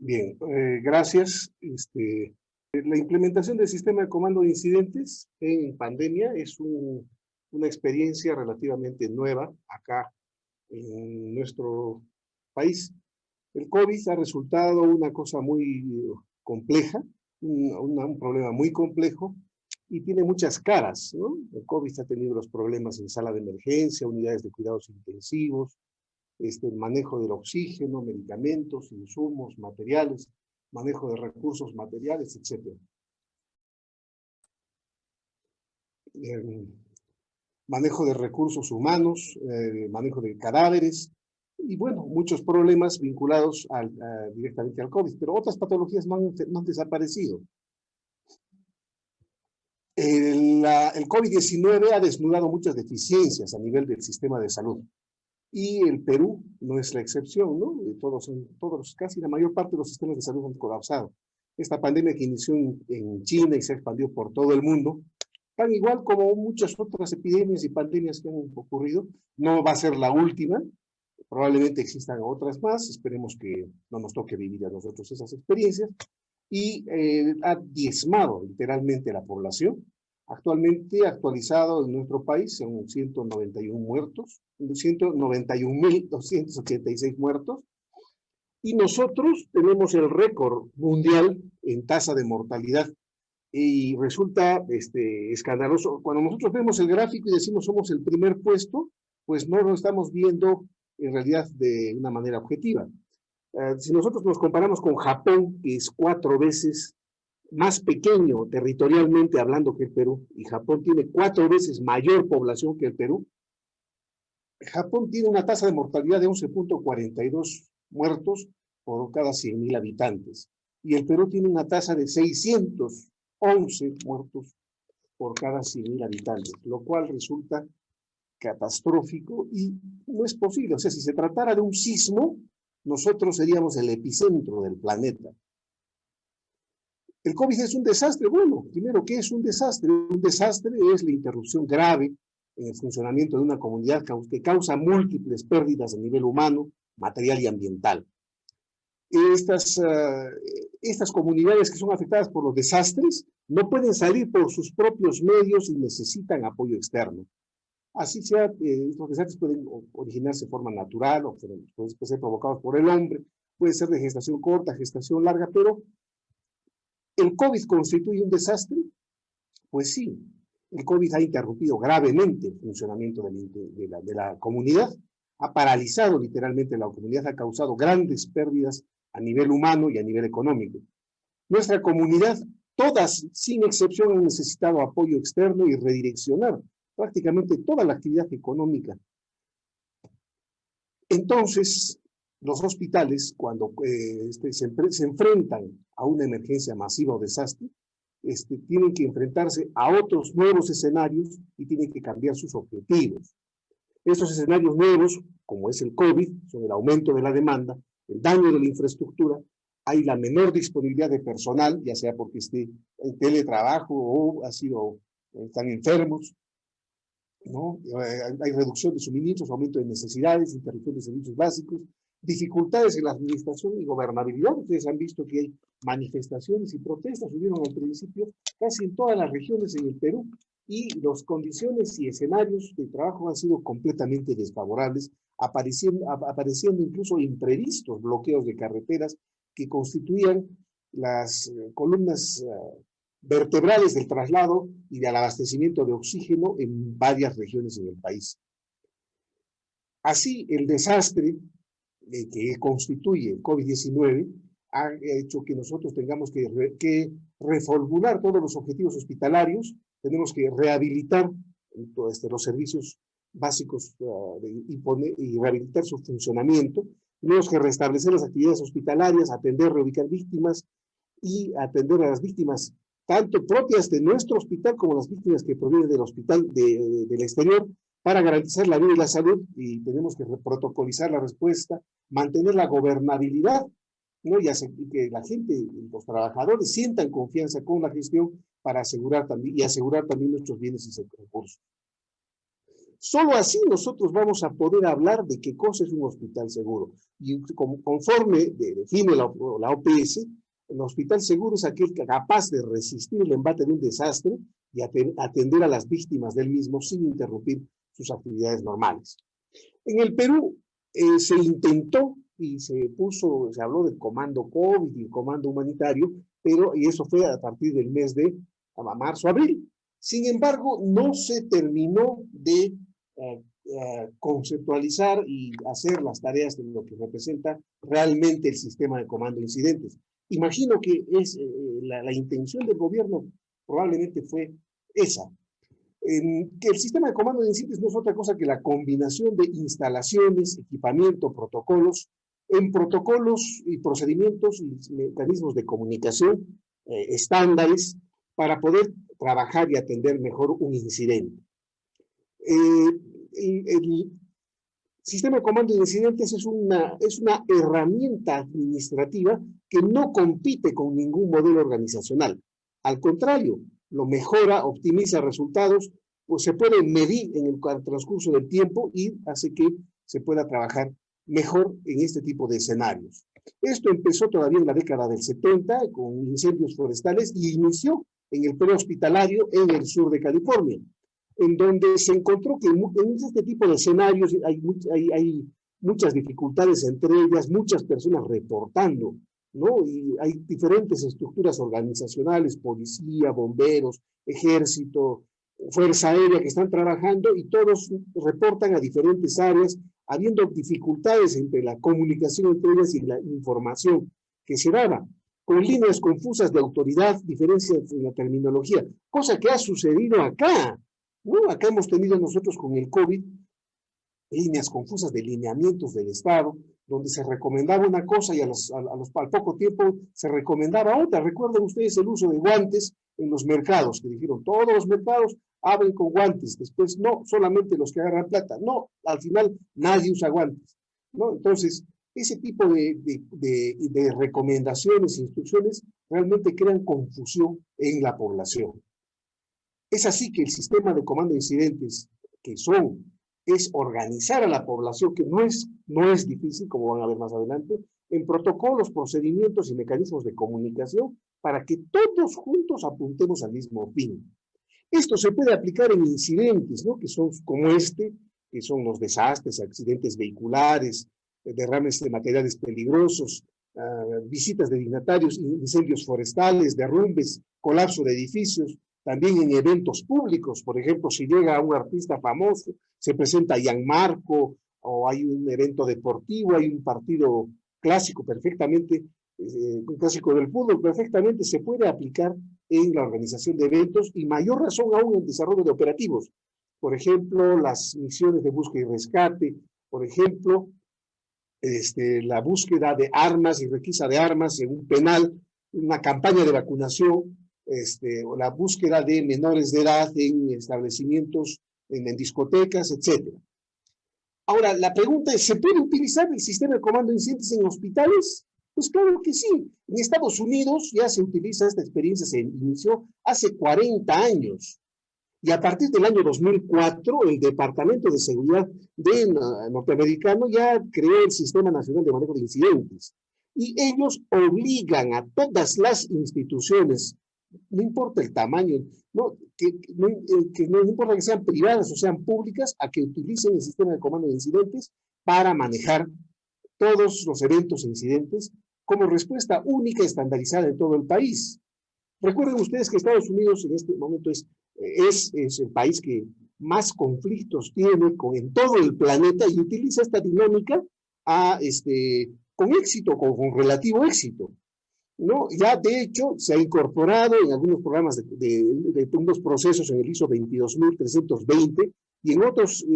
Bien, gracias. La implementación del sistema de comando de incidentes en pandemia es una experiencia relativamente nueva acá en nuestro país. El COVID ha resultado una cosa muy compleja, un problema muy complejo y tiene muchas caras, ¿no? El COVID ha tenido los problemas en sala de emergencia, unidades de cuidados intensivos, el manejo del oxígeno, medicamentos, insumos, materiales, manejo de recursos materiales, etc. Manejo de recursos humanos, manejo de cadáveres, y bueno, muchos problemas vinculados directamente al COVID, pero otras patologías no han desaparecido. El COVID-19 ha desnudado muchas deficiencias a nivel del sistema de salud. Y el Perú no es la excepción, ¿no? Casi la mayor parte de los sistemas de salud han colapsado. Esta pandemia que inició en China y se expandió por todo el mundo, tan igual como muchas otras epidemias y pandemias que han ocurrido, no va a ser la última. Probablemente existan otras más, esperemos que no nos toque vivir a nosotros esas experiencias, y ha diezmado literalmente la población. Actualmente, actualizado en nuestro país, son 191 muertos, 191.286 muertos, y nosotros tenemos el récord mundial en tasa de mortalidad, y resulta escandaloso. Cuando nosotros vemos el gráfico y decimos somos el primer puesto, pues no lo estamos viendo en realidad de una manera objetiva. Si nosotros nos comparamos con Japón, que es 4 veces más pequeño territorialmente hablando que el Perú, y Japón tiene 4 veces mayor población que el Perú, Japón tiene una tasa de mortalidad de 11.42 muertos por cada 100.000 habitantes, y el Perú tiene una tasa de 611 muertos por cada 100.000 habitantes, lo cual resulta catastrófico y no es posible. O sea, si se tratara de un sismo, nosotros seríamos el epicentro del planeta. ¿El COVID es un desastre? Bueno, primero, ¿qué es un desastre? Un desastre es la interrupción grave en el funcionamiento de una comunidad que causa múltiples pérdidas a nivel humano, material y ambiental. Estas comunidades que son afectadas por los desastres no pueden salir por sus propios medios y necesitan apoyo externo. Así sea, estos desastres pueden originarse de forma natural o pueden ser provocados por el hombre, puede ser de gestación corta, gestación larga, pero ¿el COVID constituye un desastre? Pues sí, el COVID ha interrumpido gravemente el funcionamiento de la comunidad, ha paralizado literalmente la comunidad, ha causado grandes pérdidas a nivel humano y a nivel económico. Nuestra comunidad, todas sin excepción, han necesitado apoyo externo y redireccionar prácticamente toda la actividad económica. Entonces, los hospitales, cuando se enfrentan a una emergencia masiva o desastre, tienen que enfrentarse a otros nuevos escenarios y tienen que cambiar sus objetivos. Estos escenarios nuevos, como es el COVID, son el aumento de la demanda, el daño de la infraestructura, hay la menor disponibilidad de personal, ya sea porque esté en teletrabajo o están enfermos, ¿no? Hay reducción de suministros, aumento de necesidades, interrupción de servicios básicos, dificultades en la administración y gobernabilidad. Ustedes han visto que hay manifestaciones y protestas, hubieron al principio casi en todas las regiones en el Perú, y las condiciones y escenarios de trabajo han sido completamente desfavorables, apareciendo incluso imprevistos bloqueos de carreteras que constituían las columnas vertebrales del traslado y del abastecimiento de oxígeno en varias regiones en el país. Así, el desastre que constituye el COVID-19 ha hecho que nosotros tengamos que reformular todos los objetivos hospitalarios, tenemos que rehabilitar los servicios básicos y rehabilitar su funcionamiento, tenemos que restablecer las actividades hospitalarias, atender, reubicar víctimas y atender a las víctimas tanto propias de nuestro hospital como las víctimas que provienen del hospital del exterior, para garantizar la vida y la salud, y tenemos que protocolizar la respuesta, mantener la gobernabilidad, ¿no? Y que la gente, los trabajadores, sientan confianza con la gestión para asegurar también nuestros bienes y recursos. Solo así nosotros vamos a poder hablar de qué cosa es un hospital seguro. Y conforme define la OPS, el hospital seguro es aquel capaz de resistir el embate de un desastre y atender a las víctimas del mismo sin interrumpir sus actividades normales. En el Perú se intentó y se habló del comando COVID y el comando humanitario, y eso fue a partir del mes de marzo-abril. Sin embargo, no se terminó de conceptualizar y hacer las tareas de lo que representa realmente el sistema de comando de incidentes. Imagino que la intención del gobierno probablemente fue esa. Que el sistema de comando de incidentes no es otra cosa que la combinación de instalaciones, equipamiento, protocolos, en protocolos y procedimientos y mecanismos de comunicación estándares para poder trabajar y atender mejor un incidente. El sistema de comando de incidentes es una herramienta administrativa que no compite con ningún modelo organizacional. Al contrario, lo mejora, optimiza resultados, pues se puede medir en el transcurso del tiempo y hace que se pueda trabajar mejor en este tipo de escenarios. Esto empezó todavía en la década del 70 con incendios forestales y inició en el prehospitalario en el sur de California, en donde se encontró que en este tipo de escenarios hay muchas dificultades, entre ellas muchas personas reportando, ¿no? Y hay diferentes estructuras organizacionales, policía, bomberos, ejército, fuerza aérea que están trabajando y todos reportan a diferentes áreas, habiendo dificultades entre la comunicación entre ellas y la información que se daba, con líneas confusas de autoridad, diferencias en la terminología, cosa que ha sucedido acá, ¿no? Acá hemos tenido nosotros con el COVID líneas confusas de lineamientos del Estado, donde se recomendaba una cosa y al poco tiempo se recomendaba otra. Recuerden ustedes el uso de guantes en los mercados, que dijeron todos los mercados abren con guantes, después no, solamente los que agarran plata. No, al final nadie usa guantes, ¿no? Entonces, ese tipo de recomendaciones e instrucciones realmente crean confusión en la población. Es así que el sistema de comando de incidentes, es organizar a la población, que no es difícil, como van a ver más adelante, en protocolos, procedimientos y mecanismos de comunicación para que todos juntos apuntemos al mismo fin. Esto se puede aplicar en incidentes, ¿no? Que son como que son los desastres, accidentes vehiculares, derrames de materiales peligrosos, visitas de dignatarios, incendios forestales, derrumbes, colapso de edificios, también en eventos públicos. Por ejemplo, si llega un artista famoso, se presenta Gianmarco, o hay un evento deportivo, hay un partido clásico perfectamente, un clásico del fútbol, perfectamente se puede aplicar en la organización de eventos y mayor razón aún en el desarrollo de operativos. Por ejemplo, las misiones de búsqueda y rescate, por ejemplo, la búsqueda de armas y requisa de armas en un penal, una campaña de vacunación, o la búsqueda de menores de edad en establecimientos, en discotecas, etc. Ahora, la pregunta es, ¿se puede utilizar el sistema de comando de incidentes en hospitales? Pues claro que sí. En Estados Unidos ya se utiliza esta experiencia, se inició hace 40 años. Y a partir del año 2004, el Departamento de Seguridad norteamericano ya creó el Sistema Nacional de Manejo de Incidentes. Y ellos obligan a todas las instituciones, no importa el tamaño, que no importa que sean privadas o sean públicas, a que utilicen el sistema de comando de incidentes para manejar todos los eventos e incidentes como respuesta única y estandarizada en todo el país. Recuerden ustedes que Estados Unidos en este momento es el país que más conflictos tiene en todo el planeta y utiliza esta dinámica con éxito, con relativo éxito, ¿no? Ya de hecho se ha incorporado en algunos programas de unos procesos en el ISO 22320 y en otros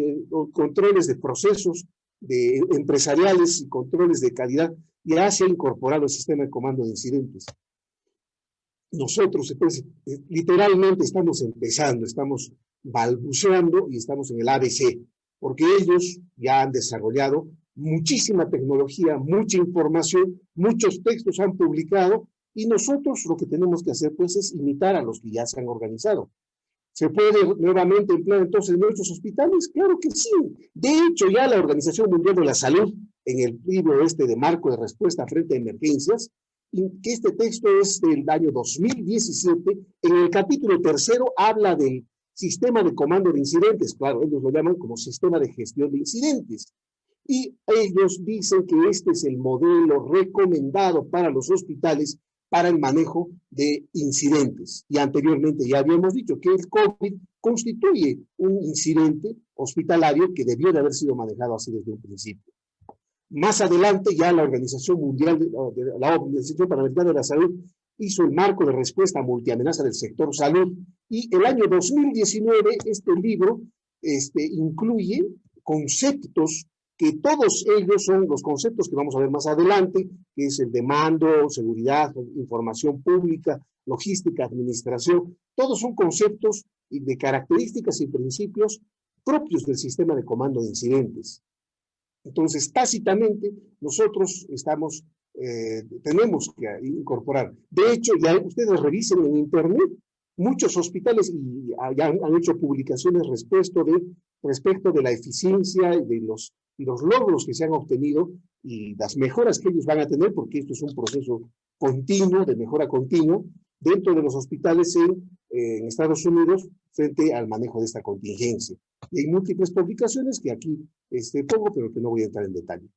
controles de procesos empresariales y controles de calidad, ya se ha incorporado el sistema de comando de incidentes. Nosotros, pues, literalmente estamos empezando, estamos balbuceando y estamos en el ABC, porque ellos ya han desarrollado muchísima tecnología, mucha información, muchos textos han publicado y nosotros lo que tenemos que hacer, pues, es imitar a los que ya se han organizado. ¿Se puede nuevamente emplear entonces en nuestros hospitales? Claro que sí. De hecho, ya la Organización Mundial de la Salud, en el libro este de marco de respuesta frente a emergencias, que este texto es del año 2017, en el capítulo tercero habla del sistema de comando de incidentes. Claro, ellos lo llaman como sistema de gestión de incidentes. Y ellos dicen que este es el modelo recomendado para los hospitales para el manejo de incidentes. Y anteriormente ya habíamos dicho que el COVID constituye un incidente hospitalario que debió de haber sido manejado así desde un principio. Más adelante ya la Organización Mundial, la Organización Panamericana de la Salud, hizo el marco de respuesta a multiamenaza del sector salud, y el año 2019 este libro incluye conceptos que todos ellos son los conceptos que vamos a ver más adelante, que es el de mando, seguridad, información pública, logística, administración. Todos son conceptos de características y principios propios del sistema de comando de incidentes. Entonces, tácitamente, nosotros tenemos que incorporar. De hecho, ya ustedes revisen en Internet, muchos hospitales ya han hecho publicaciones respecto de la eficiencia y de los logros que se han obtenido y las mejoras que ellos van a tener, porque esto es un proceso continuo, de mejora continua, dentro de los hospitales en Estados Unidos frente al manejo de esta contingencia. Y hay múltiples publicaciones que aquí pongo, pero que no voy a entrar en detalle.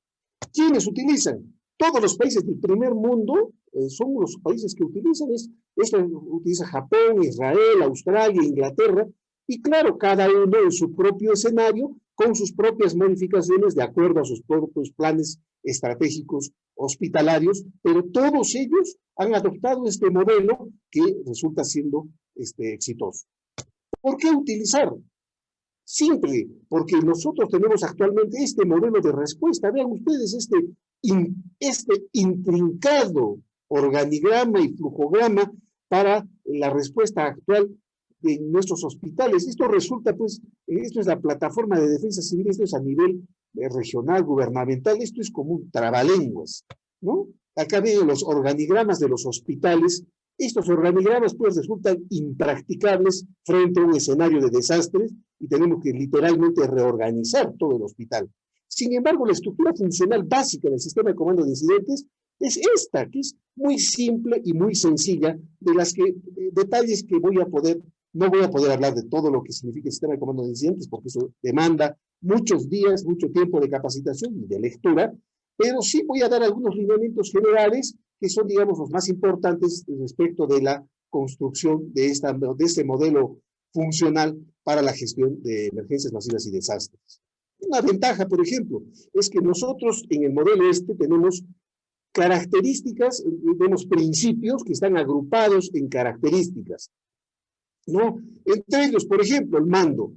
¿Quiénes utilizan? Todos los países del primer mundo son los países que utilizan. Esto utiliza Japón, Israel, Australia, Inglaterra, y claro, cada uno en su propio escenario, con sus propias modificaciones de acuerdo a sus propios planes estratégicos hospitalarios, pero todos ellos han adoptado este modelo que resulta siendo exitoso. ¿Por qué utilizar? Simple, porque nosotros tenemos actualmente este modelo de respuesta. Vean ustedes este intrincado organigrama y flujograma para la respuesta actual de nuestros hospitales. Esto resulta, pues, esto es la plataforma de defensa civil, esto es a nivel regional, gubernamental, esto es como un trabalenguas, ¿no? Acá ven los organigramas de los hospitales. Estos organigramas, pues, resultan impracticables frente a un escenario de desastres y tenemos que literalmente reorganizar todo el hospital. Sin embargo, la estructura funcional básica del sistema de comando de incidentes es esta, que es muy simple y muy sencilla, de las detalles que no voy a poder hablar de todo lo que significa el sistema de comando de incidentes, porque eso demanda muchos días, mucho tiempo de capacitación y de lectura, pero sí voy a dar algunos lineamientos generales que son, digamos, los más importantes respecto de la construcción de este modelo funcional para la gestión de emergencias masivas y desastres. Una ventaja, por ejemplo, es que nosotros en el modelo tenemos características, vemos principios que están agrupados en características, ¿no? Entre ellos, por ejemplo, el mando.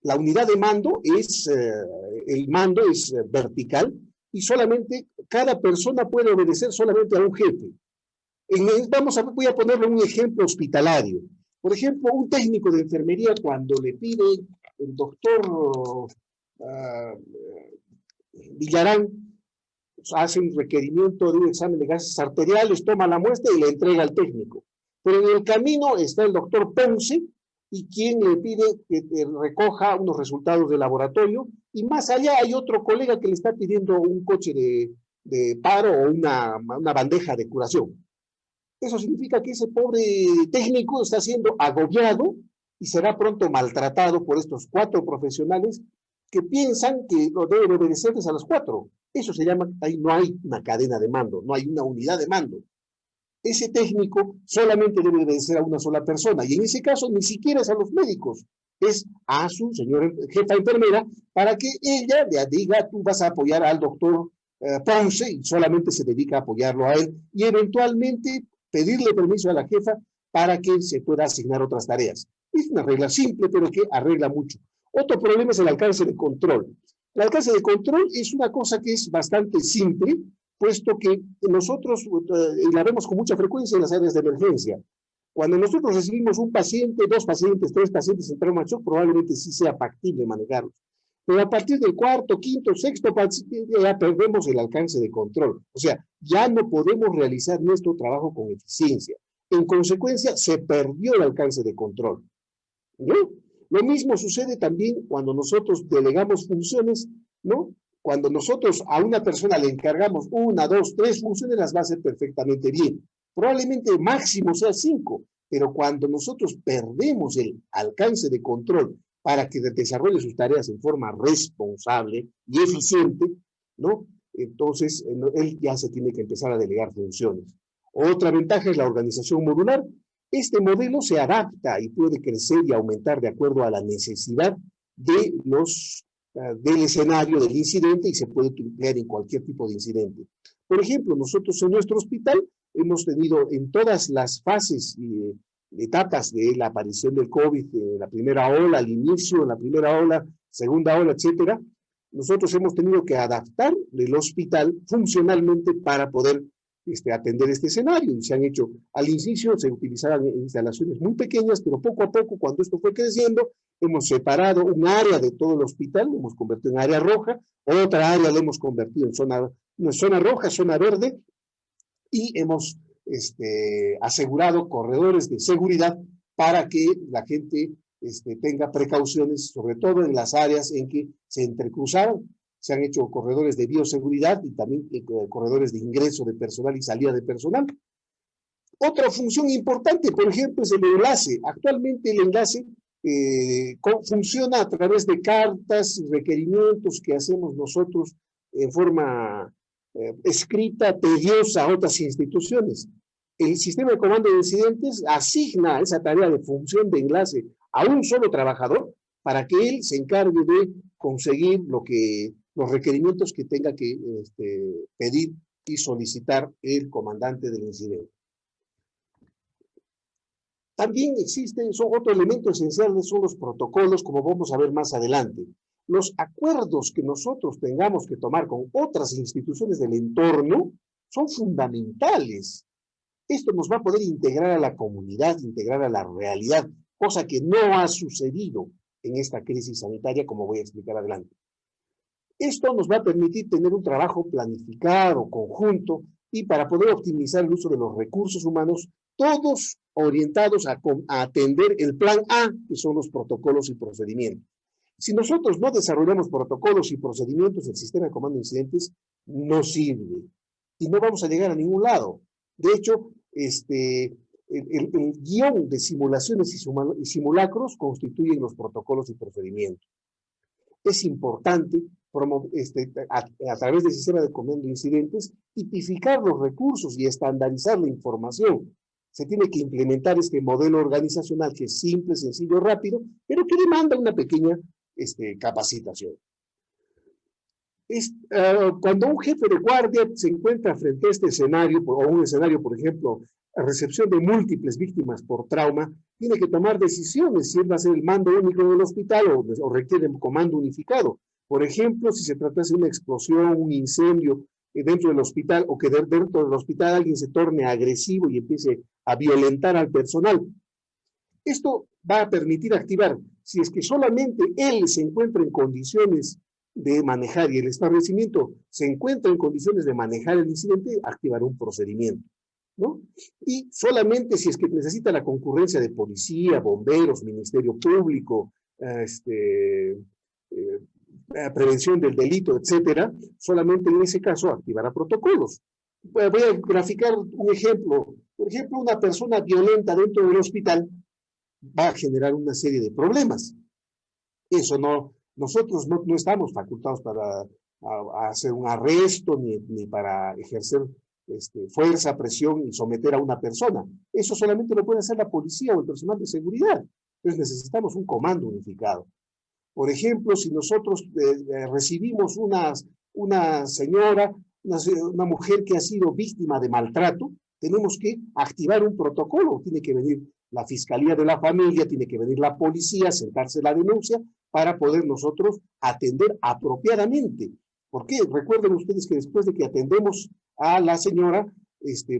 La unidad de mando es vertical y solamente cada persona puede obedecer solamente a un jefe. Voy a ponerle un ejemplo hospitalario. Por ejemplo, un técnico de enfermería, cuando le pide el doctor Villarán, hace un requerimiento de un examen de gases arteriales, toma la muestra y le entrega al técnico. Pero en el camino está el doctor Ponce, y quien le pide que recoja unos resultados de laboratorio, y más allá hay otro colega que le está pidiendo un coche de paro o una bandeja de curación. Eso significa que ese pobre técnico está siendo agobiado y será pronto maltratado por estos 4 profesionales que piensan que lo deben obedecerles a los 4. Eso se llama, ahí no hay una cadena de mando, no hay una unidad de mando. Ese técnico solamente debe obedecer a una sola persona, y en ese caso ni siquiera es a los médicos, es a su señora jefa enfermera, para que ella le diga: tú vas a apoyar al doctor Ponce, y solamente se dedica a apoyarlo a él, y eventualmente pedirle permiso a la jefa para que se pueda asignar otras tareas. Es una regla simple, pero que arregla mucho. Otro problema es el alcance de control. El alcance de control es una cosa que es bastante simple, puesto que nosotros la vemos con mucha frecuencia en las áreas de emergencia. Cuando nosotros recibimos un paciente, 2 pacientes, 3 pacientes en trauma shock, probablemente sí sea factible manejarlos. Pero a partir del 4º, 5º, 6º paciente ya perdemos el alcance de control. O sea, ya no podemos realizar nuestro trabajo con eficiencia. En consecuencia, se perdió el alcance de control. ¿no? Lo mismo sucede también cuando nosotros delegamos funciones, ¿no? Cuando nosotros a una persona le encargamos 1, 2, 3 funciones, las va a hacer perfectamente bien. Probablemente máximo sea 5, pero cuando nosotros perdemos el alcance de control para que desarrolle sus tareas en forma responsable y eficiente, ¿no? Entonces él ya se tiene que empezar a delegar funciones. Otra ventaja es la organización modular. Este modelo se adapta y puede crecer y aumentar de acuerdo a la necesidad de del escenario del incidente y se puede emplear en cualquier tipo de incidente. Por ejemplo, nosotros en nuestro hospital hemos tenido en todas las fases y etapas de la aparición del COVID, la primera ola, al inicio, la primera ola, segunda ola, etcétera, nosotros hemos tenido que adaptar el hospital funcionalmente para poder atender este escenario. Y se han hecho, al inicio se utilizaban instalaciones muy pequeñas, pero poco a poco, cuando esto fue creciendo, hemos separado un área de todo el hospital, lo hemos convertido en área roja, otra área la hemos convertido en zona roja, zona verde, y hemos asegurado corredores de seguridad para que la gente tenga precauciones, sobre todo en las áreas en que se entrecruzaron. Se han hecho corredores de bioseguridad y también corredores de ingreso de personal y salida de personal. Otra función importante, por ejemplo, es el enlace. Actualmente el enlace funciona a través de cartas, requerimientos que hacemos nosotros en forma escrita, tediosa a otras instituciones. El sistema de comando de incidentes asigna esa tarea de función de enlace a un solo trabajador para que él se encargue de conseguir los requerimientos que tenga que pedir y solicitar el comandante del incidente. También otro elemento esencial son los protocolos, como vamos a ver más adelante. Los acuerdos que nosotros tengamos que tomar con otras instituciones del entorno son fundamentales. Esto nos va a poder integrar a la comunidad, integrar a la realidad, cosa que no ha sucedido en esta crisis sanitaria, como voy a explicar adelante. Esto nos va a permitir tener un trabajo planificado, conjunto, y para poder optimizar el uso de los recursos humanos, todos orientados a atender el plan A, que son los protocolos y procedimientos. Si nosotros no desarrollamos protocolos y procedimientos, el sistema de comando de incidentes no sirve y no vamos a llegar a ningún lado. De hecho, el guión de simulaciones y simulacros constituyen los protocolos y procedimientos. Es importante a través del sistema de comando de incidentes tipificar los recursos y estandarizar la información. Se tiene que implementar este modelo organizacional que es simple, sencillo, rápido, pero que demanda una pequeña capacitación. Cuando un jefe de guardia se encuentra frente a este escenario, o un escenario, por ejemplo, a recepción de múltiples víctimas por trauma, tiene que tomar decisiones si él va a ser el mando único del hospital o requiere un comando unificado. Por ejemplo, si se tratase de una explosión, un incendio dentro del hospital, o que dentro del hospital alguien se torne agresivo y empiece a violentar al personal. Esto va a permitir activar, si es que solamente él se encuentra en condiciones de manejar y el establecimiento se encuentra en condiciones de manejar el incidente, activará un procedimiento, ¿no? Y solamente si es que necesita la concurrencia de policía, bomberos, ministerio público, prevención del delito, etcétera, solamente en ese caso activará protocolos. Voy a graficar un ejemplo. Por ejemplo, una persona violenta dentro del hospital va a generar una serie de problemas. Eso nosotros no estamos facultados para hacer un arresto ni para ejercer fuerza, presión y someter a una persona. Eso solamente lo puede hacer la policía o el personal de seguridad. Entonces necesitamos un comando unificado. Por ejemplo, si nosotros recibimos una señora, una mujer que ha sido víctima de maltrato, tenemos que activar un protocolo. Tiene que venir la Fiscalía de la Familia, tiene que venir la policía, sentarse la denuncia para poder nosotros atender apropiadamente. ¿Por qué? Recuerden ustedes que después de que atendemos a la señora,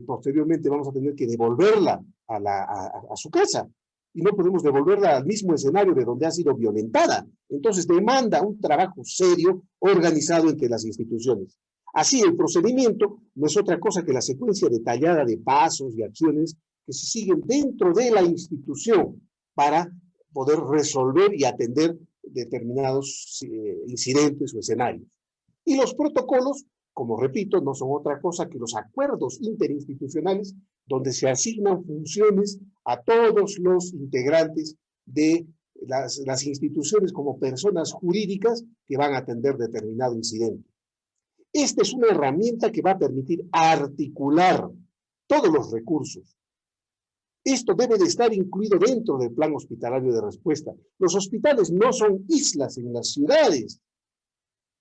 posteriormente vamos a tener que devolverla a su casa. Y no podemos devolverla al mismo escenario de donde ha sido violentada. Entonces demanda un trabajo serio, organizado entre las instituciones. Así, el procedimiento no es otra cosa que la secuencia detallada de pasos y acciones que se siguen dentro de la institución para poder resolver y atender determinados incidentes o escenarios. Y los protocolos, como repito, no son otra cosa que los acuerdos interinstitucionales donde se asignan funciones a todos los integrantes de las instituciones como personas jurídicas que van a atender determinado incidente. Esta es una herramienta que va a permitir articular todos los recursos. Esto debe de estar incluido dentro del plan hospitalario de respuesta. Los hospitales no son islas en las ciudades.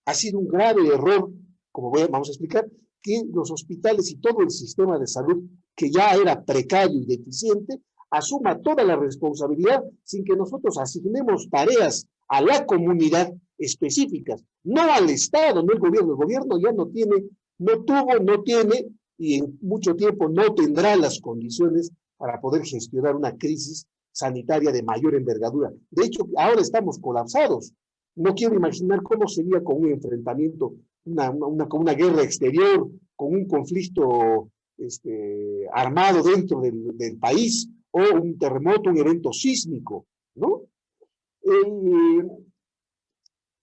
Ha sido un grave error, como vamos a explicar, que los hospitales y todo el sistema de salud, que ya era precario y deficiente, asuma toda la responsabilidad sin que nosotros asignemos tareas a la comunidad específicas, no al Estado, no al gobierno. El gobierno ya no tiene, no tuvo, no tiene y en mucho tiempo no tendrá las condiciones para poder gestionar una crisis sanitaria de mayor envergadura. De hecho, ahora estamos colapsados. No quiero imaginar cómo sería con un enfrentamiento, con una guerra exterior, con un conflicto armado dentro del país, o un terremoto, un evento sísmico, ¿no?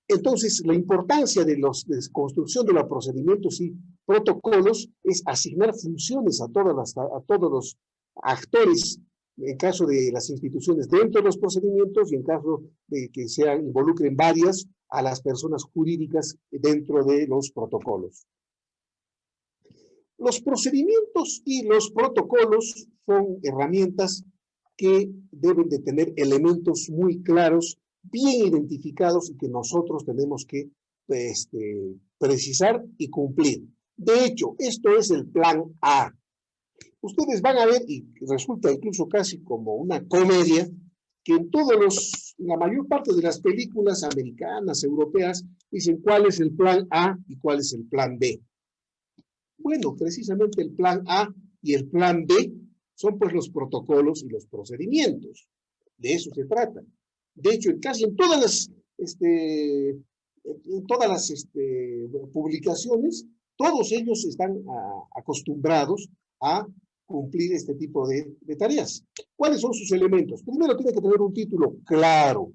Entonces, la importancia de la construcción de los procedimientos y protocolos es asignar funciones a todos los actores, en caso de las instituciones dentro de los procedimientos y en caso de que involucren varias, a las personas jurídicas dentro de los protocolos. Los procedimientos y los protocolos son herramientas que deben de tener elementos muy claros, bien identificados y que nosotros tenemos que precisar y cumplir. De hecho, esto es el plan A. Ustedes van a ver, y resulta incluso casi como una comedia, que en la mayor parte de las películas americanas, europeas, dicen cuál es el plan A y cuál es el plan B. Bueno, precisamente el plan A y el plan B son pues los protocolos y los procedimientos. De eso se trata. De hecho, casi en todas las publicaciones, todos ellos están acostumbrados a cumplir este tipo de tareas. ¿Cuáles son sus elementos? Primero tiene que tener un título claro,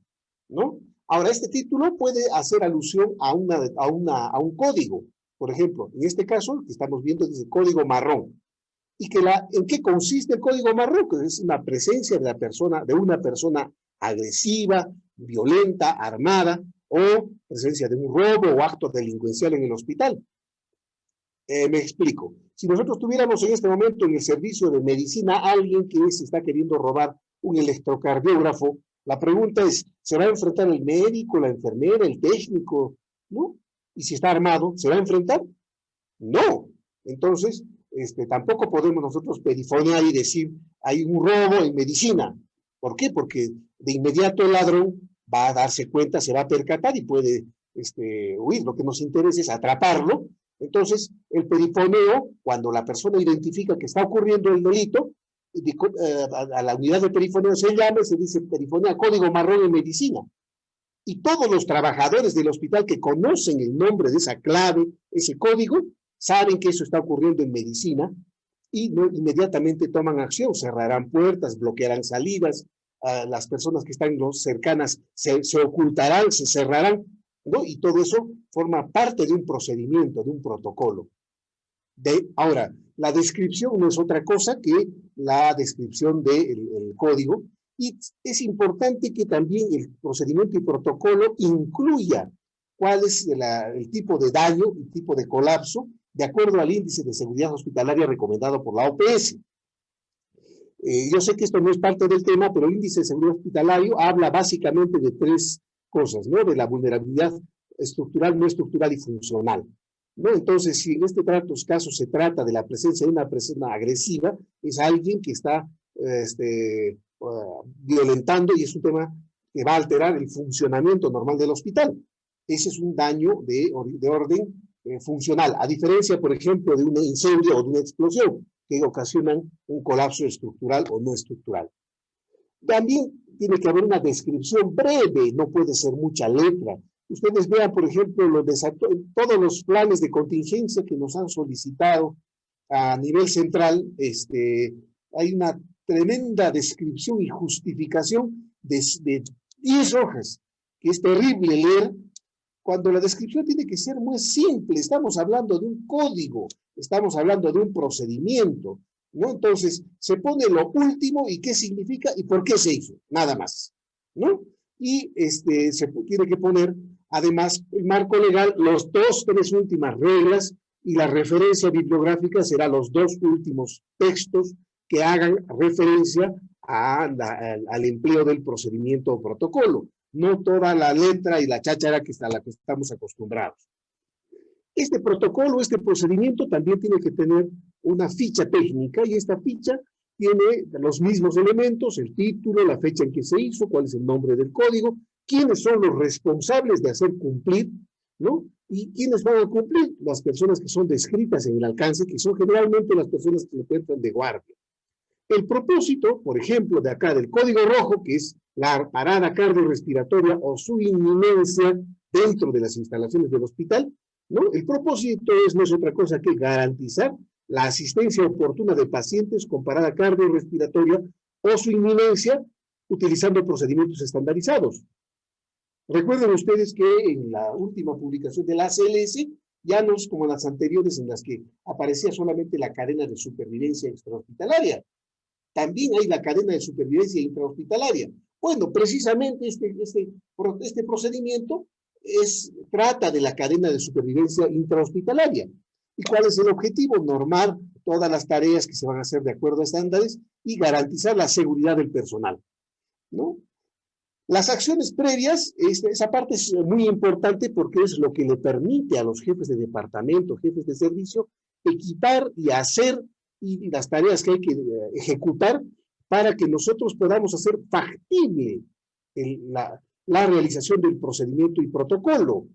¿no? Ahora, este título puede hacer alusión a un código. Por ejemplo, en este caso, que estamos viendo, dice código marrón. ¿Y en qué consiste el código marrón? Que es una presencia de una persona agresiva, violenta, armada, o presencia de un robo o acto delincuencial en el hospital. Me explico. Si nosotros tuviéramos en este momento en el servicio de medicina a alguien que se está queriendo robar un electrocardiógrafo, la pregunta es, ¿se va a enfrentar el médico, la enfermera, el técnico? ¿No? Y si está armado, ¿se va a enfrentar? No. Entonces, tampoco podemos nosotros perifonear y decir, hay un robo en medicina. ¿Por qué? Porque de inmediato el ladrón va a darse cuenta, se va a percatar y puede huir. Lo que nos interesa es atraparlo. Entonces, el perifoneo, cuando la persona identifica que está ocurriendo el delito, a la unidad de perifoneo se llama, se dice perifonea código marrón en medicina. Y todos los trabajadores del hospital que conocen el nombre de esa clave, ese código, saben que eso está ocurriendo en medicina y inmediatamente toman acción, cerrarán puertas, bloquearán salidas, las personas que están cercanas se ocultarán, se cerrarán, ¿no? Y todo eso forma parte de un procedimiento, de un protocolo. Ahora, la descripción no es otra cosa que la descripción del código, y es importante que también el procedimiento y protocolo incluya cuál es el tipo de daño, el tipo de colapso, de acuerdo al índice de seguridad hospitalaria recomendado por la OPS. Yo sé que esto no es parte del tema, pero el índice de seguridad hospitalario habla básicamente de tres cosas, ¿no? De la vulnerabilidad estructural, no estructural y funcional, ¿no? Entonces, si en este caso se trata de la presencia de una persona agresiva, es alguien que está violentando y es un tema que va a alterar el funcionamiento normal del hospital. Ese es un daño de orden funcional, a diferencia, por ejemplo, de un incendio o de una explosión que ocasionan un colapso estructural o no estructural. También tiene que haber una descripción breve, no puede ser mucha letra. Ustedes vean, por ejemplo, todos los planes de contingencia que nos han solicitado a nivel central, hay una tremenda descripción y justificación de 10 hojas, que es terrible leer, cuando la descripción tiene que ser muy simple. Estamos hablando de un código, estamos hablando de un procedimiento, ¿no? Entonces, se pone lo último y qué significa y por qué se hizo, nada más, ¿no? Y se tiene que poner, además, el marco legal, los 3 últimas reglas, y la referencia bibliográfica será los 2 últimos textos que hagan referencia al empleo del procedimiento o protocolo, no toda la letra y la cháchara a la que estamos acostumbrados. Este protocolo, este procedimiento también tiene que tener una ficha técnica, y esta ficha tiene los mismos elementos: el título, la fecha en que se hizo, cuál es el nombre del código, quiénes son los responsables de hacer cumplir, ¿no? ¿Y quiénes van a cumplir? Las personas que son descritas en el alcance, que son generalmente las personas que se encuentran de guardia. El propósito, por ejemplo, de acá del código rojo, que es la parada cardiorrespiratoria o su inminencia dentro de las instalaciones del hospital, ¿no? El propósito no es otra cosa que garantizar la asistencia oportuna de pacientes con parada cardiorrespiratoria o su inminencia utilizando procedimientos estandarizados. Recuerden ustedes que en la última publicación de la ACLS, ya no es como las anteriores en las que aparecía solamente la cadena de supervivencia extrahospitalaria. También hay la cadena de supervivencia intrahospitalaria. Bueno, precisamente este procedimiento trata de la cadena de supervivencia intrahospitalaria. ¿Y cuál es el objetivo? Normar todas las tareas que se van a hacer de acuerdo a estándares y garantizar la seguridad del personal, ¿no? Las acciones previas, esa parte es muy importante porque es lo que le permite a los jefes de departamento, jefes de servicio, equipar y hacer y las tareas que hay que ejecutar para que nosotros podamos hacer factible la realización del procedimiento y protocolo,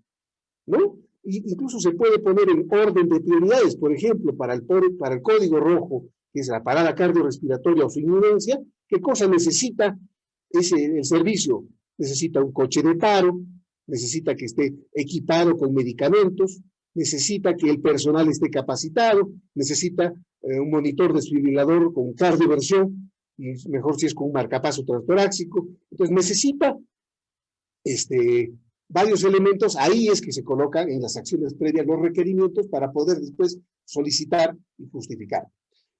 ¿no? Incluso se puede poner en orden de prioridades, por ejemplo, para el código rojo, que es la parada cardiorrespiratoria o su inminencia, ¿qué cosa necesita el servicio? Necesita un coche de paro, necesita que esté equipado con medicamentos, necesita que el personal esté capacitado, necesita un monitor desfibrilador con cardioversión, y mejor si es con un marcapaso transtorácico. Entonces necesita varios elementos. Ahí es que se colocan en las acciones previas los requerimientos para poder después solicitar y justificar.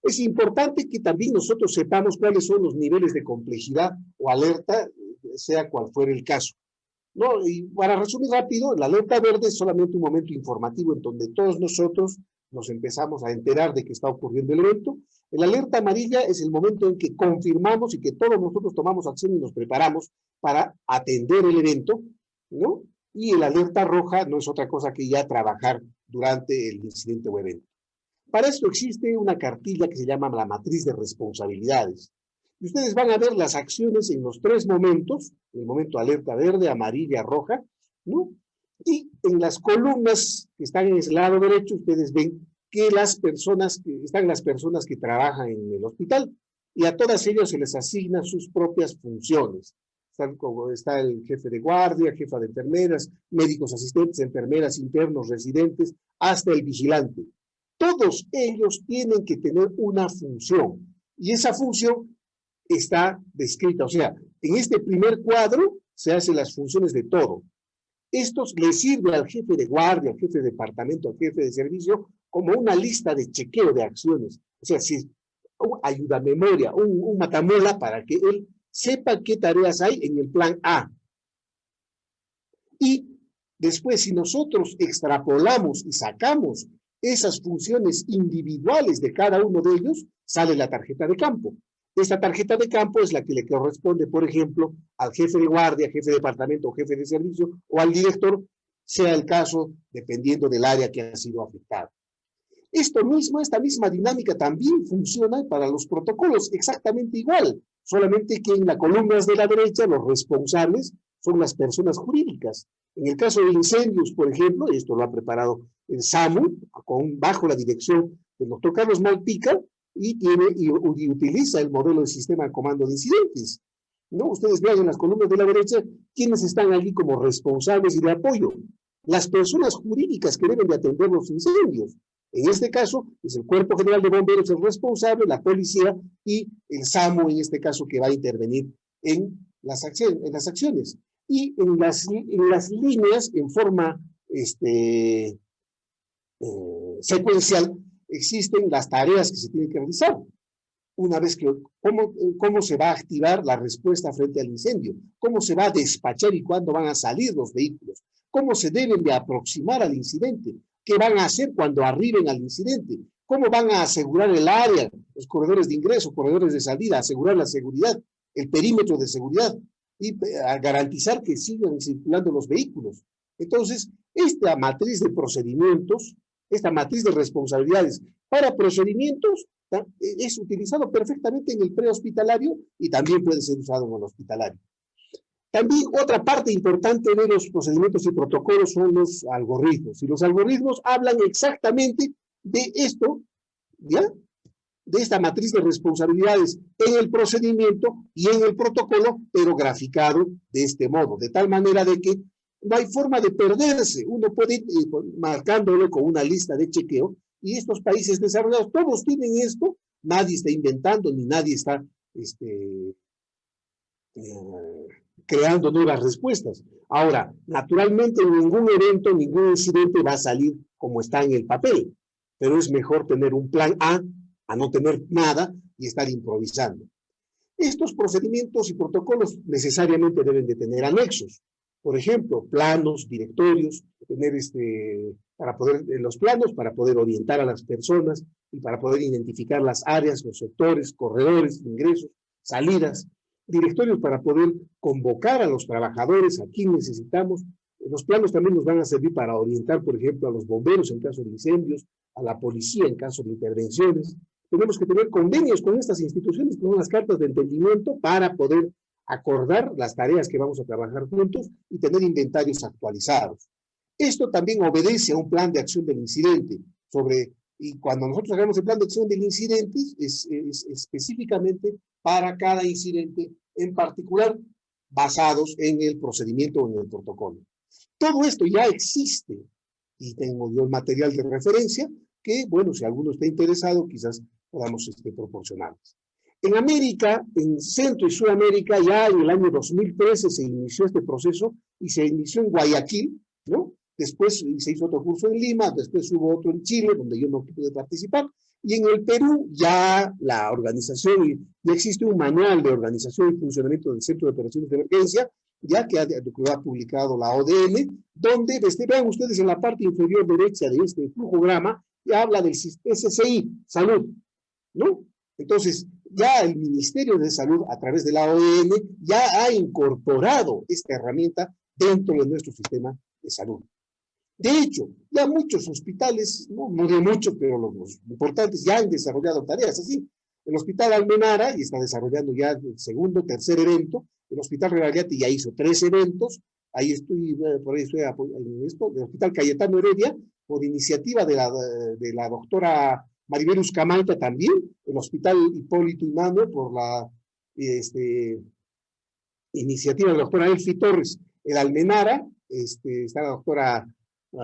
Es importante que también nosotros sepamos cuáles son los niveles de complejidad o alerta, sea cual fuera el caso, ¿no? Y para resumir rápido, la alerta verde es solamente un momento informativo en donde todos nosotros nos empezamos a enterar de que está ocurriendo el evento. La alerta amarilla es el momento en que confirmamos y que todos nosotros tomamos acción y nos preparamos para atender el evento, ¿no? Y el alerta roja no es otra cosa que ya trabajar durante el incidente o evento. Para esto existe una cartilla que se llama la matriz de responsabilidades. Y ustedes van a ver las acciones en los 3 momentos, el momento alerta verde, amarilla, roja, ¿no? Y en las columnas que están en el lado derecho, ustedes ven que están las personas que trabajan en el hospital, y a todas ellas se les asignan sus propias funciones. Está el jefe de guardia, jefa de enfermeras, médicos asistentes, enfermeras, internos, residentes, hasta el vigilante. Todos ellos tienen que tener una función, y esa función está descrita. O sea, en este primer cuadro se hacen las funciones de todo. Esto le sirve al jefe de guardia, al jefe de departamento, al jefe de servicio, como una lista de chequeo de acciones. O sea, si ayuda a memoria, un matamola para que él sepa qué tareas hay en el plan A. Y después, si nosotros extrapolamos y sacamos esas funciones individuales de cada uno de ellos, sale la tarjeta de campo. Esta tarjeta de campo es la que le corresponde, por ejemplo, al jefe de guardia, jefe de departamento o jefe de servicio, o al director, sea el caso, dependiendo del área que ha sido afectada. Esta misma dinámica también funciona para los protocolos, exactamente igual, solamente que en las columnas de la derecha los responsables son las personas jurídicas. En el caso de incendios, por ejemplo, y esto lo ha preparado el SAMU, bajo la dirección del doctor Carlos Malpica, y utiliza el modelo de sistema de comando de incidentes, ¿no? Ustedes vean en las columnas de la derecha quiénes están allí como responsables y de apoyo. Las personas jurídicas que deben de atender los incendios. En este caso, es el Cuerpo General de Bomberos el responsable, la policía y el SAMU, en este caso, que va a intervenir en en las acciones. Y en las líneas, en forma secuencial, existen las tareas que se tienen que realizar. Una vez que, cómo se va a activar la respuesta frente al incendio, cómo se va a despachar y cuándo van a salir los vehículos, cómo se deben de aproximar al incidente, qué van a hacer cuando arriben al incidente, cómo van a asegurar el área, los corredores de ingreso, corredores de salida, asegurar la seguridad, el perímetro de seguridad y a garantizar que sigan circulando los vehículos. Entonces, esta matriz de procedimientos, esta matriz de responsabilidades para procedimientos es utilizado perfectamente en el prehospitalario y también puede ser usado en el hospitalario. También otra parte importante de los procedimientos y protocolos son los algoritmos. Y los algoritmos hablan exactamente de esto, ¿ya? De esta matriz de responsabilidades en el procedimiento y en el protocolo, pero graficado de este modo, de tal manera de que no hay forma de perderse. Uno puede ir marcándolo con una lista de chequeo. Y estos países desarrollados, todos tienen esto, nadie está inventando, ni nadie está creando nuevas respuestas. Ahora, naturalmente, ningún evento, ningún incidente va a salir como está en el papel, pero es mejor tener un plan A no tener nada y estar improvisando. Estos procedimientos y protocolos necesariamente deben de tener anexos. Por ejemplo, planos, directorios, tener los planos para poder orientar a las personas y para poder identificar las áreas, los sectores, corredores, ingresos, salidas, directorios para poder convocar a los trabajadores, a quien necesitamos. Los planos también nos van a servir para orientar, por ejemplo, a los bomberos en caso de incendios, a la policía en caso de intervenciones. Tenemos que tener convenios con estas instituciones, con unas cartas de entendimiento para poder acordar las tareas que vamos a trabajar juntos y tener inventarios actualizados. Esto también obedece a un plan de acción del incidente. Y cuando nosotros hagamos el plan de acción del incidente, es específicamente para cada incidente en particular, basados en el procedimiento o en el protocolo. Todo esto ya existe y tengo yo el material de referencia que, bueno, si alguno está interesado, quizás podamos proporcionarles. En América, en Centro y Sudamérica, ya en el año 2013 se inició este proceso y se inició en Guayaquil, ¿no? Después se hizo otro curso en Lima, después hubo otro en Chile, donde yo no pude participar, y en el Perú ya la organización, ya existe un manual de organización y funcionamiento del Centro de Operaciones de Emergencia, ya que ha publicado la ODN, donde, vean ustedes en la parte inferior derecha de este flujograma, ya habla del SCI, salud, ¿no? Entonces, ya el Ministerio de Salud, a través de la ODN, ya ha incorporado esta herramienta dentro de nuestro sistema de salud. De hecho, ya muchos hospitales, no de muchos, pero los importantes, ya han desarrollado tareas así. El Hospital Almenara, y está desarrollando ya el segundo, tercer evento. El Hospital Rebagliati ya hizo 3 eventos. Ahí estoy, por ahí estoy apoyando esto. El Hospital Cayetano Heredia, por iniciativa de la doctora Maribel Uscamanca también. El Hospital Hipólito Unanue, por la iniciativa de la doctora Elfi Torres. El Almenara, está la doctora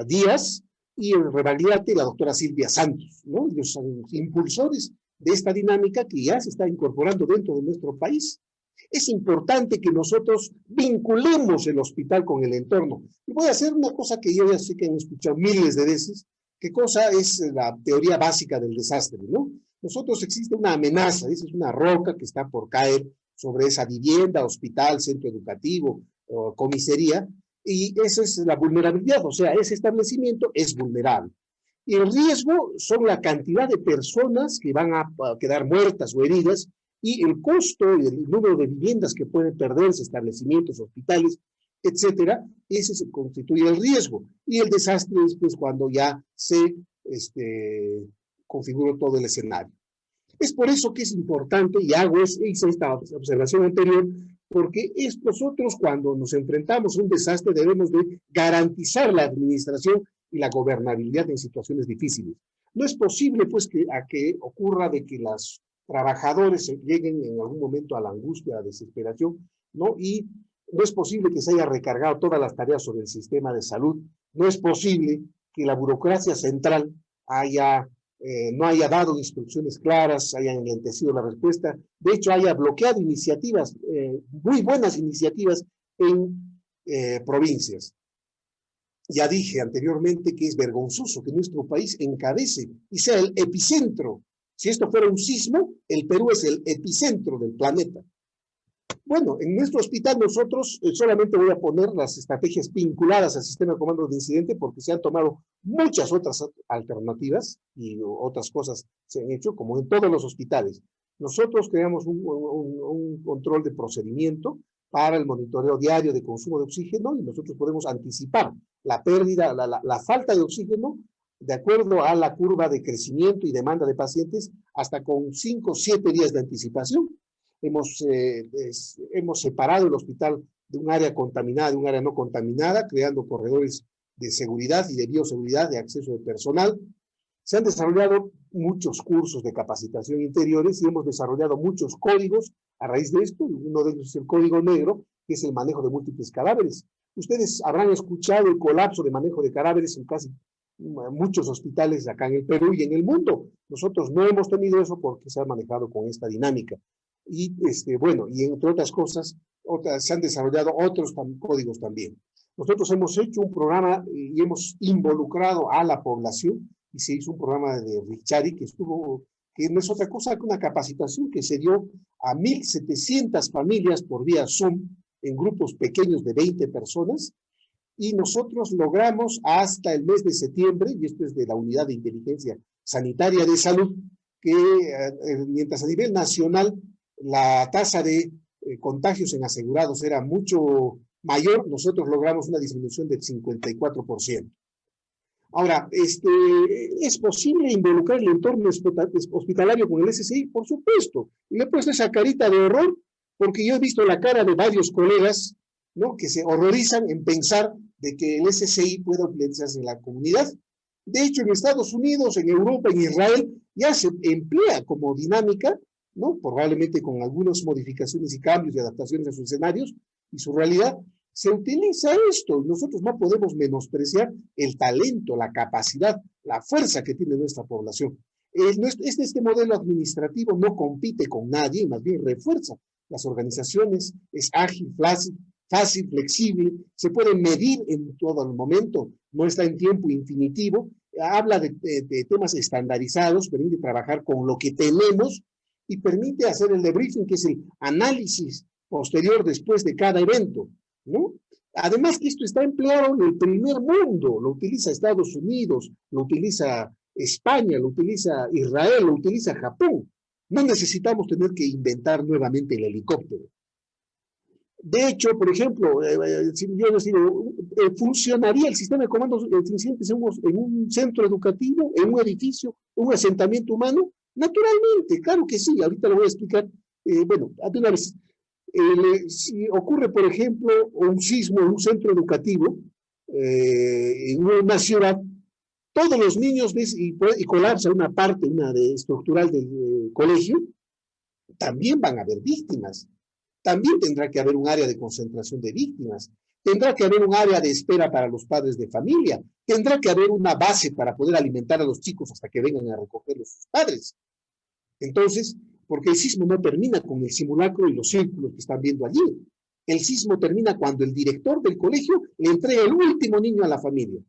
Díaz, y el Rebagliati, la doctora Silvia Santos, ¿no? Los impulsores de esta dinámica que ya se está incorporando dentro de nuestro país. Es importante que nosotros vinculemos el hospital con el entorno. Y voy a hacer una cosa que yo ya sé que han escuchado miles de veces. ¿Qué cosa es la teoría básica del desastre, no? Nosotros existe una amenaza, esa es una roca que está por caer sobre esa vivienda, hospital, centro educativo, o comisaría, y esa es la vulnerabilidad, o sea, ese establecimiento es vulnerable. Y el riesgo son la cantidad de personas que van a quedar muertas o heridas y el costo y el número de viviendas que pueden perderse, establecimientos, hospitales, etcétera. Ese se constituye el riesgo. Y el desastre es pues cuando ya se configuró todo el escenario. Es por eso que es importante, y hice esta observación anterior, porque nosotros cuando nos enfrentamos a un desastre debemos de garantizar la administración y la gobernabilidad en situaciones difíciles. No es posible pues que ocurra de que los trabajadores lleguen en algún momento a la angustia, a la desesperación, ¿no? Y no es posible que se haya recargado todas las tareas sobre el sistema de salud. No es posible que la burocracia central haya no haya dado instrucciones claras, haya enlentecido la respuesta, de hecho haya bloqueado iniciativas, muy buenas iniciativas en provincias. Ya dije anteriormente que es vergonzoso que nuestro país encabece y sea el epicentro. Si esto fuera un sismo, el Perú es el epicentro del planeta. Bueno, en nuestro hospital nosotros solamente voy a poner las estrategias vinculadas al sistema de comando de incidente porque se han tomado muchas otras alternativas y otras cosas se han hecho, como en todos los hospitales. Nosotros creamos un control de procedimiento para el monitoreo diario de consumo de oxígeno y nosotros podemos anticipar la pérdida, la falta de oxígeno de acuerdo a la curva de crecimiento y demanda de pacientes hasta con 5 o 7 días de anticipación. Hemos separado el hospital de un área contaminada de un área no contaminada, creando corredores de seguridad y de bioseguridad, de acceso de personal. Se han desarrollado muchos cursos de capacitación interiores y hemos desarrollado muchos códigos a raíz de esto. Uno de ellos es el código negro, que es el manejo de múltiples cadáveres. Ustedes habrán escuchado el colapso de manejo de cadáveres en casi muchos hospitales acá en el Perú y en el mundo. Nosotros no hemos tenido eso porque se ha manejado con esta dinámica. Y bueno, y entre otras cosas, se han desarrollado otros códigos también. Nosotros hemos hecho un programa y hemos involucrado a la población y se hizo un programa de Richari que no es otra cosa que una capacitación que se dio a 1.700 familias por vía Zoom en grupos pequeños de 20 personas y nosotros logramos hasta el mes de septiembre, y esto es de la Unidad de Inteligencia Sanitaria de Salud, que mientras a nivel nacional la tasa de contagios en asegurados era mucho mayor, nosotros logramos una disminución del 54%. Ahora, ¿es posible involucrar el entorno hospitalario con el SSI? Por supuesto. Y le he puesto esa carita de horror porque yo he visto la cara de varios colegas, ¿no?, que se horrorizan en pensar de que el SSI pueda utilizarse en la comunidad. De hecho, en Estados Unidos, en Europa, en Israel, ya se emplea como dinámica, ¿no?, probablemente con algunas modificaciones y cambios y adaptaciones a sus escenarios y su realidad. Se utiliza esto. Nosotros no podemos menospreciar el talento, la capacidad, la fuerza que tiene nuestra población. Este modelo administrativo no compite con nadie, más bien refuerza las organizaciones, es ágil, fácil, flexible, se puede medir en todo el momento, no está en tiempo infinitivo, habla de temas estandarizados, permite trabajar con lo que tenemos y permite hacer el debriefing, que es el análisis posterior después de cada evento, ¿no? Además que esto está empleado en el primer mundo, lo utiliza Estados Unidos, lo utiliza España, lo utiliza Israel, lo utiliza Japón. No necesitamos tener que inventar nuevamente el helicóptero. De hecho, por ejemplo, funcionaría el sistema de comandos eficientes en un centro educativo, en un edificio, un asentamiento humano. Naturalmente, claro que sí, ahorita lo voy a explicar. Bueno, de una vez, si ocurre, por ejemplo, un sismo en un centro educativo, en una ciudad, todos los niños y colapsa una parte, estructural del colegio, también van a haber víctimas. También tendrá que haber un área de concentración de víctimas. Tendrá que haber un área de espera para los padres de familia. Tendrá que haber una base para poder alimentar a los chicos hasta que vengan a recogerlos sus padres. Entonces, porque el sismo no termina con el simulacro y los círculos que están viendo allí. El sismo termina cuando el director del colegio le entrega el último niño a la familia.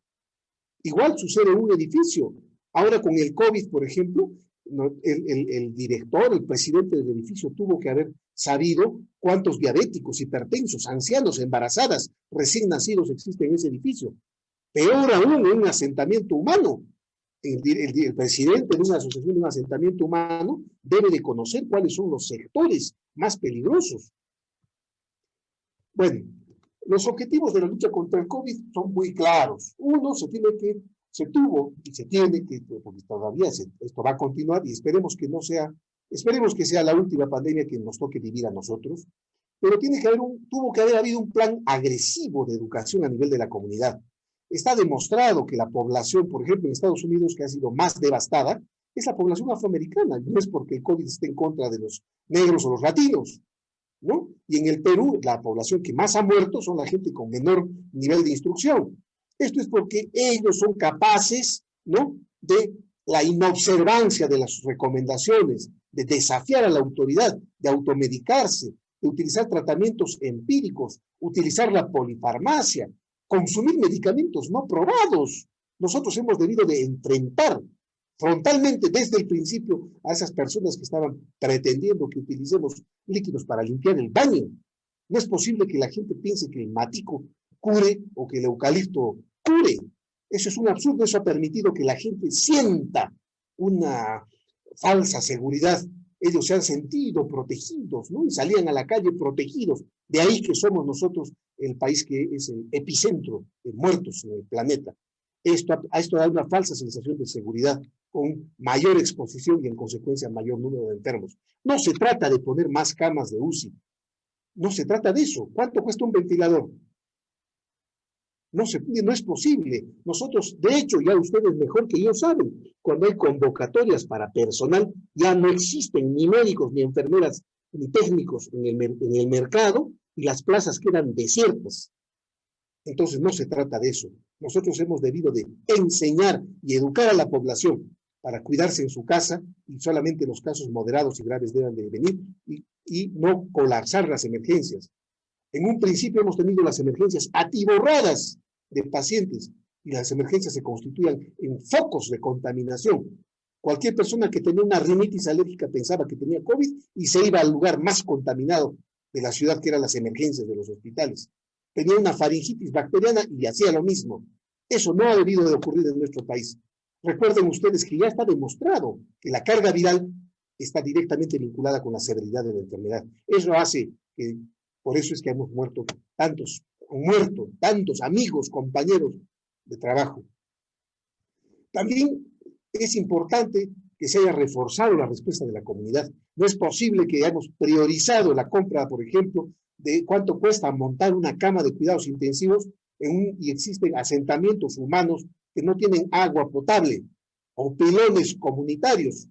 Igual sucede en un edificio. Ahora con el COVID, por ejemplo, el director, el presidente del edificio tuvo que haber sabido cuántos diabéticos, hipertensos, ancianos, embarazadas, recién nacidos existen en ese edificio. Peor aún en un asentamiento humano. El presidente de una asociación de un asentamiento humano debe de conocer cuáles son los sectores más peligrosos. Bueno, los objetivos de la lucha contra el COVID son muy claros. Uno, se tuvo y se tiene que, porque todavía esto va a continuar y esperemos que sea la última pandemia que nos toque vivir a nosotros, pero tuvo que haber habido un plan agresivo de educación a nivel de la comunidad. Está demostrado que la población, por ejemplo, en Estados Unidos, que ha sido más devastada, es la población afroamericana. No es porque el COVID esté en contra de los negros o los latinos, ¿no? Y en el Perú, la población que más ha muerto son la gente con menor nivel de instrucción. Esto es porque ellos son capaces, ¿no?, de la inobservancia de las recomendaciones, de desafiar a la autoridad, de automedicarse, de utilizar tratamientos empíricos, utilizar la polifarmacia, consumir medicamentos no probados. Nosotros hemos debido de enfrentar frontalmente desde el principio a esas personas que estaban pretendiendo que utilicemos líquidos para limpiar el baño. No es posible que la gente piense que el matico cure o que el eucalipto cure. Eso es un absurdo, eso ha permitido que la gente sienta una falsa seguridad. Ellos se han sentido protegidos, ¿no? Y salían a la calle protegidos. De ahí que somos nosotros el país que es el epicentro de muertos en el planeta. Esto da una falsa sensación de seguridad, con mayor exposición y en consecuencia mayor número de enfermos. No se trata de poner más camas de UCI. No se trata de eso. ¿Cuánto cuesta un ventilador? No es posible. Nosotros, de hecho, ya ustedes mejor que yo saben, cuando hay convocatorias para personal, ya no existen ni médicos, ni enfermeras, ni técnicos en el mercado, y las plazas quedan desiertas. Entonces no se trata de eso. Nosotros hemos debido de enseñar y educar a la población para cuidarse en su casa, y solamente los casos moderados y graves deben de venir, y no colapsar las emergencias. En un principio hemos tenido las emergencias atiborradas de pacientes, y las emergencias se constituían en focos de contaminación. Cualquier persona que tenía una rinitis alérgica pensaba que tenía COVID y se iba al lugar más contaminado de la ciudad, que eran las emergencias de los hospitales. Tenía una faringitis bacteriana y hacía lo mismo. Eso no ha debido de ocurrir en nuestro país. Recuerden ustedes que ya está demostrado que la carga viral está directamente vinculada con la severidad de la enfermedad. Eso hace que, por eso es que hemos muerto tantos amigos, compañeros de trabajo. También es importante que se haya reforzado la respuesta de la comunidad. No es posible que hayamos priorizado la compra, por ejemplo, de cuánto cuesta montar una cama de cuidados intensivos y existen asentamientos humanos que no tienen agua potable, o pilones comunitarios.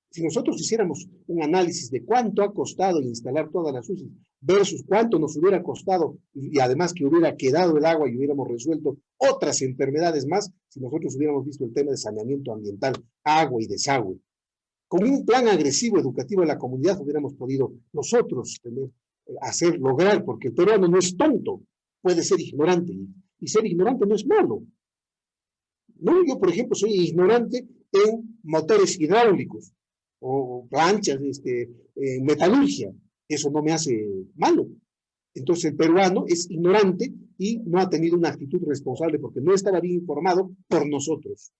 Si nosotros hiciéramos un análisis de cuánto ha costado instalar todas las UCI versus cuánto nos hubiera costado, y además que hubiera quedado el agua y hubiéramos resuelto otras enfermedades más, si nosotros hubiéramos visto el tema de saneamiento ambiental, agua y desagüe. Con un plan agresivo educativo de la comunidad hubiéramos podido nosotros lograr, porque el peruano no es tonto, puede ser ignorante, y ser ignorante no es malo. No, yo, por ejemplo, soy ignorante en motores hidráulicos o planchas, metalurgia. Eso no me hace malo. Entonces el peruano es ignorante y no ha tenido una actitud responsable porque no estaba bien informado por nosotros.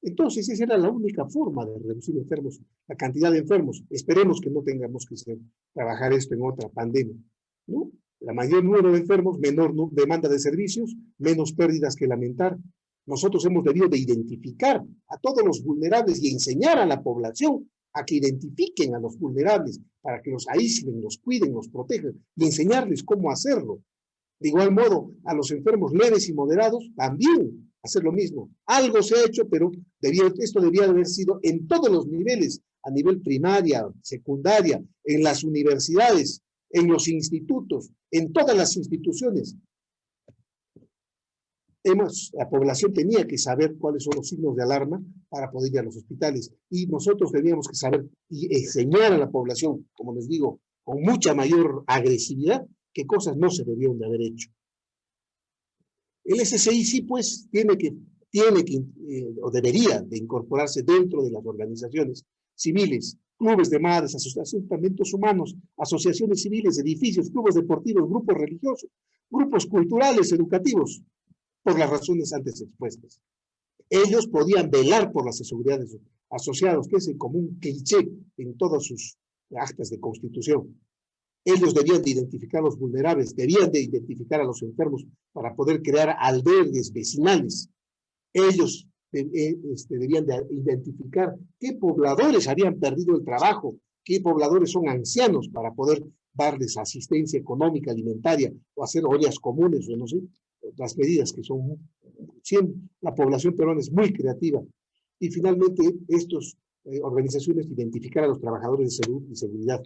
Entonces esa era la única forma de reducir enfermos, la cantidad de enfermos. Esperemos que no tengamos que trabajar esto en otra pandemia, ¿no? La mayor número de enfermos, menor demanda de servicios, menos pérdidas que lamentar. Nosotros hemos debido de identificar a todos los vulnerables y enseñar a la población a que identifiquen a los vulnerables para que los aíslen, los cuiden, los protejan y enseñarles cómo hacerlo. De igual modo, a los enfermos leves y moderados también hacer lo mismo. Algo se ha hecho, pero esto debía haber sido en todos los niveles, a nivel primaria, secundaria, en las universidades, en los institutos, en todas las instituciones. La población tenía que saber cuáles son los signos de alarma para poder ir a los hospitales, y nosotros teníamos que saber y enseñar a la población, como les digo, con mucha mayor agresividad, qué cosas no se debieron de haber hecho. El SSI sí, pues, o debería de incorporarse dentro de las organizaciones civiles, clubes de madres, asentamientos humanos, asociaciones civiles, edificios, clubes deportivos, grupos religiosos, grupos culturales, educativos, por las razones antes expuestas. Ellos podían velar por la seguridad de sus asociados, que es como un cliché en todas sus actas de constitución. Ellos debían de identificar a los vulnerables, debían de identificar a los enfermos para poder crear albergues vecinales. Ellos debían de identificar qué pobladores habían perdido el trabajo, qué pobladores son ancianos para poder darles asistencia económica, alimentaria, o hacer ollas comunes, o no sé, las medidas que son, la población peruana es muy creativa. Y finalmente, estas organizaciones identificar a los trabajadores de salud y seguridad.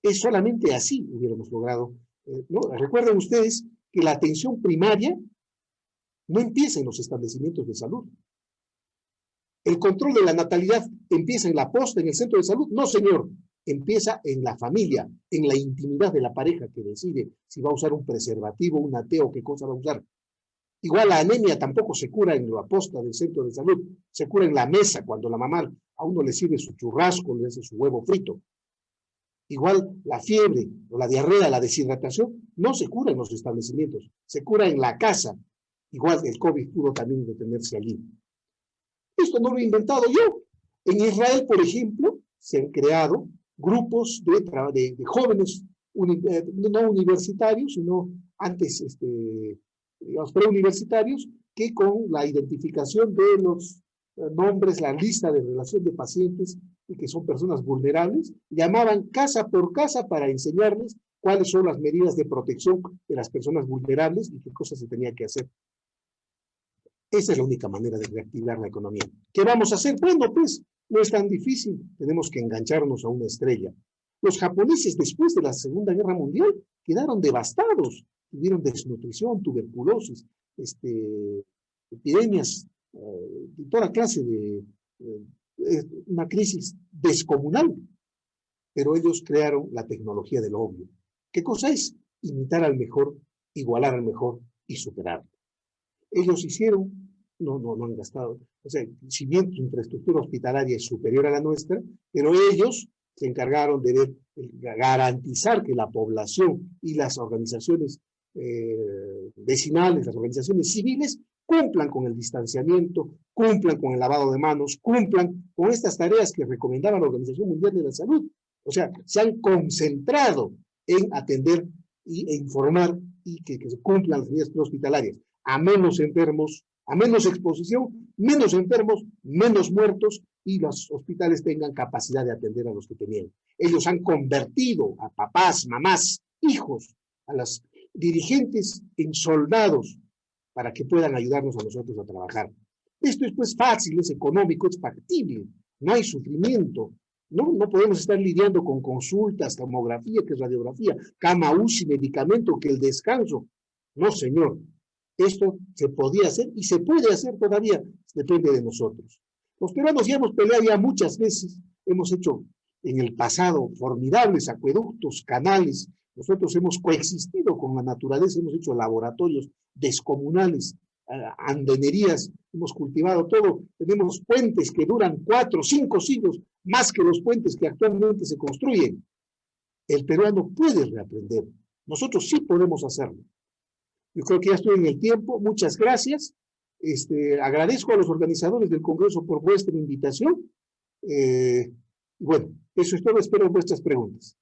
Es solamente así hubiéramos logrado, ¿no? Recuerden ustedes que la atención primaria no empieza en los establecimientos de salud. El control de la natalidad empieza en la posta, en el centro de salud. No, señor, empieza en la familia, en la intimidad de la pareja que decide si va a usar un preservativo, un ateo, qué cosa va a usar. Igual la anemia tampoco se cura en la posta del centro de salud, se cura en la mesa, cuando la mamá a uno le sirve su churrasco, le hace su huevo frito. Igual la fiebre o la diarrea, la deshidratación, no se cura en los establecimientos, se cura en la casa. Igual el COVID pudo también detenerse allí. Esto no lo he inventado yo. En Israel, por ejemplo, se han creado grupos de jóvenes, no universitarios, sino antes, digamos, preuniversitarios, que con la identificación de los nombres, la lista de relación de pacientes y que son personas vulnerables, llamaban casa por casa para enseñarles cuáles son las medidas de protección de las personas vulnerables y qué cosas se tenía que hacer. Esa es la única manera de reactivar la economía. ¿Qué vamos a hacer? Bueno, pues no es tan difícil. Tenemos que engancharnos a una estrella. Los japoneses, después de la Segunda Guerra Mundial, quedaron devastados. Tuvieron desnutrición, tuberculosis, epidemias, de toda clase de una crisis descomunal. Pero ellos crearon la tecnología del obvio. ¿Qué cosa es? Imitar al mejor, igualar al mejor y superarlo. Ellos hicieron, no han gastado, o sea, si bien su infraestructura hospitalaria es superior a la nuestra, pero ellos se encargaron de garantizar que la población y las organizaciones vecinales, las organizaciones civiles, cumplan con el distanciamiento, cumplan con el lavado de manos, cumplan con estas tareas que recomendaba la Organización Mundial de la Salud. O sea, se han concentrado en atender e informar y que se cumplan las medidas hospitalarias. A menos enfermos, a menos exposición, menos enfermos, menos muertos y los hospitales tengan capacidad de atender a los que tenían. Ellos han convertido a papás, mamás, hijos, a las dirigentes en soldados para que puedan ayudarnos a nosotros a trabajar. Esto es pues fácil, es económico, es factible, no hay sufrimiento. No podemos estar lidiando con consultas, tomografía, que es radiografía, cama UCI, medicamento, que el descanso. No, señor. Esto se podía hacer y se puede hacer todavía, depende de nosotros. Los peruanos ya hemos peleado ya muchas veces, hemos hecho en el pasado formidables acueductos, canales, nosotros hemos coexistido con la naturaleza, hemos hecho laboratorios descomunales, andenerías, hemos cultivado todo, tenemos puentes que duran 4 o 5 siglos, más que los puentes que actualmente se construyen. El peruano puede reaprender, nosotros sí podemos hacerlo. Yo creo que ya estoy en el tiempo. Muchas gracias. Agradezco a los organizadores del Congreso por vuestra invitación. Bueno, eso es todo. Espero vuestras preguntas.